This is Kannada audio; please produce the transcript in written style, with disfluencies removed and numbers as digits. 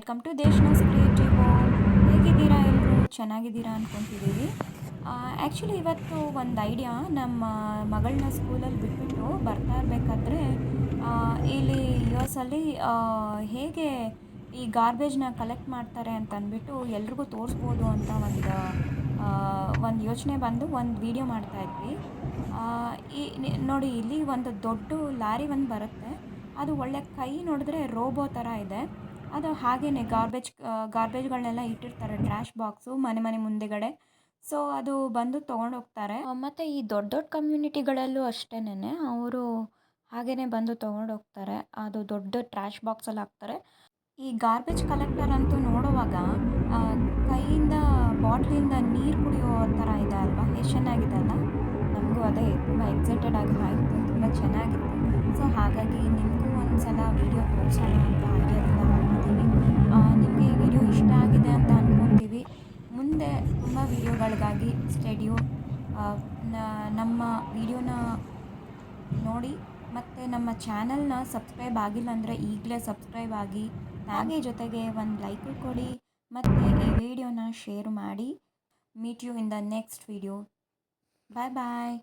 Welcome to ದೇಶ್ನಾಸ್ creative. ಹೇಗಿದ್ದೀರಾ ಎಲ್ಲರೂ? ಚೆನ್ನಾಗಿದ್ದೀರಾ ಅಂದ್ಕೊತಿದ್ದೀವಿ. ಆ್ಯಕ್ಚುಲಿ ಇವತ್ತು ಒಂದು ಐಡಿಯಾ, ನಮ್ಮ ಮಗಳನ್ನ ಸ್ಕೂಲಲ್ಲಿ ಬಿಟ್ಬಿಟ್ಟು ಬರ್ತಾ ಇರಬೇಕಾದ್ರೆ ಇಲ್ಲಿ ಯು ಎಸ್ ಅಲ್ಲಿ ಹೇಗೆ ಈ ಗಾರ್ಬೇಜ್ನ ಕಲೆಕ್ಟ್ ಮಾಡ್ತಾರೆ ಅಂತ ಅಂದ್ಬಿಟ್ಟು ಎಲ್ರಿಗೂ ತೋರಿಸ್ಬೋದು ಅಂತ ಒಂದು ಯೋಚನೆ ಬಂದು ಒಂದು ವಿಡಿಯೋ ಮಾಡ್ತಾಯಿದ್ವಿ. ನೋಡಿ, ಇಲ್ಲಿ ಒಂದು ದೊಡ್ಡ ಲಾರಿ ಒಂದು ಬರುತ್ತೆ. ಅದು ಒಳ್ಳೆ ಕೈ ನೋಡಿದ್ರೆ ರೋಬೋ ಥರ ಇದೆ. ಅದು ಹಾಗೇನೆ ಗಾರ್ಬೇಜ್ಗಳನ್ನೆಲ್ಲ ಇಟ್ಟಿರ್ತಾರೆ, ಟ್ರ್ಯಾಶ್ ಬಾಕ್ಸು ಮನೆ ಮನೆ ಮುಂದೆಗಡೆ. ಸೊ ಅದು ಬಂದು ತೊಗೊಂಡೋಗ್ತಾರೆ. ಮತ್ತು ಈ ದೊಡ್ಡ ದೊಡ್ಡ ಕಮ್ಯುನಿಟಿಗಳಲ್ಲೂ ಅಷ್ಟೇನೆ, ಅವರು ಹಾಗೇ ಬಂದು ತೊಗೊಂಡೋಗ್ತಾರೆ. ಅದು ದೊಡ್ಡ ಟ್ರ್ಯಾಶ್ ಬಾಕ್ಸಲ್ಲಿ ಹಾಕ್ತಾರೆ. ಈ ಗಾರ್ಬೇಜ್ ಕಲೆಕ್ಟರ್ ಅಂತೂ ನೋಡುವಾಗ ಕೈಯಿಂದ ಬಾಟ್ಲಿಂದ ನೀರು ಕುಡಿಯೋ ಥರ ಇದೆ ಅಲ್ವಾ? ಎಷ್ಟು ಚೆನ್ನಾಗಿದೆ ಅಲ್ಲ? ನಮಗೂ ಅದೇ ತುಂಬ ಎಕ್ಸೈಟೆಡ್ ಆಗಿ ಆಯಿತು, ತುಂಬ ಚೆನ್ನಾಗಿತ್ತು. ಸೊ ಹಾಗಾಗಿ ನಿಮಗೂ ಒಂದು ಸಲ ವೀಡಿಯೋ ತೋರಿಸೋಣ ಅಂತ ಐಡಿಯಾದಿಂದ ಮಾಡಿದ್ದೀವಿ. ನಿಮಗೆ ಈ ವಿಡಿಯೋ ಇಷ್ಟ ಆಗಿದೆ ಅಂತ ಅಂದ್ಕೊತೀವಿ. ಮುಂದೆ ತುಂಬ ವೀಡಿಯೋಗಳಿಗಾಗಿ ಸ್ಟೆಡ್ಯೂನ್. ನಮ್ಮ ವಿಡಿಯೋನ ನೋಡಿ ಮತ್ತು ನಮ್ಮ ಚಾನಲ್ನ ಸಬ್ಸ್ಕ್ರೈಬ್ ಆಗಿಲ್ಲ ಅಂದರೆ ಈಗಲೇ ಸಬ್ಸ್ಕ್ರೈಬ್ ಆಗಿ, ಹಾಗೆ ಜೊತೆಗೆ ಒಂದು ಲೈಕು ಕೊಡಿ ಮತ್ತು ಈ ವಿಡಿಯೋನ ಶೇರ್ ಮಾಡಿ. Meet you in the next video. Bye bye.